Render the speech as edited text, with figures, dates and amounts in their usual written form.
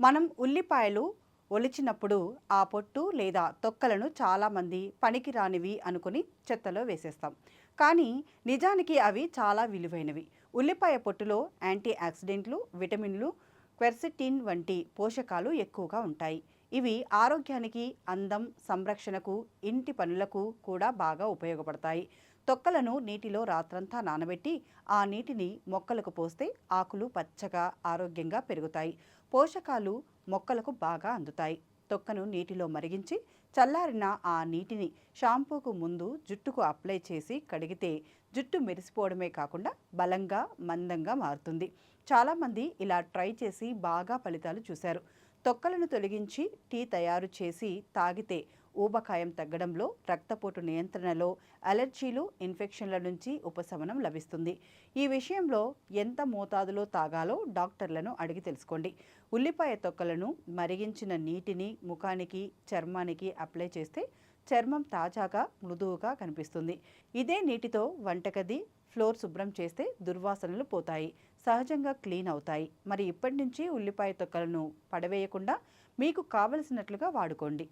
మనం ఉల్లిపాయలు ఒలిచినప్పుడు ఆ పొట్టు లేదా తొక్కలను చాలామంది పనికిరానివి అనుకుని చెత్తలో వేసేస్తాం. కానీ నిజానికి అవి చాలా విలువైనవి. ఉల్లిపాయ పొట్టులో యాంటీ ఆక్సిడెంట్లు, విటమిన్లు, క్వెర్సెటిన్ వంటి పోషకాలు ఎక్కువగా ఉంటాయి. ఇవి ఆరోగ్యానికి, అందం, సంరక్షణకు, ఇంటి పనులకు కూడా బాగా ఉపయోగపడతాయి. తొక్కలను నీటిలో రాత్రంతా నానబెట్టి ఆ నీటిని మొక్కలకు పోస్తే ఆకులు పచ్చగా ఆరోగ్యంగా పెరుగుతాయి. పోషకాలు మొక్కలకు బాగా అందుతాయి. తొక్కను నీటిలో మరిగించి చల్లారిన ఆ నీటిని షాంపూకు ముందు జుట్టుకు అప్లై చేసి కడిగితే జుట్టు మెరిసిపోవడమే కాకుండా బలంగా, మందంగా మారుతుంది. చాలామంది ఇలా ట్రై చేసి బాగా ఫలితాలు చూశారు. తొక్కలను తొలగించి టీ తయారు చేసి తాగితే ఊబకాయం తగ్గడంలో, రక్తపోటు నియంత్రణలో, అలర్జీలు, ఇన్ఫెక్షన్ల నుంచి ఉపశమనం లభిస్తుంది. ఈ విషయంలో ఎంత మోతాదులో తాగాలో డాక్టర్లను అడిగి తెలుసుకోండి. ఉల్లిపాయ తొక్కలను మరిగించిన నీటిని ముఖానికి, చర్మానికి అప్లై చేస్తే చర్మం తాజాగా, మృదువుగా కనిపిస్తుంది. ఇదే నీటితో వంటగది, ఫ్లోర్ శుభ్రం చేస్తే దుర్వాసనలు పోతాయి, సహజంగా క్లీన్ అవుతాయి. మరి ఇప్పటి నుంచి ఉల్లిపాయ తొక్కలను పడవేయకుండా మీకు కావలసినట్లుగా వాడుకోండి.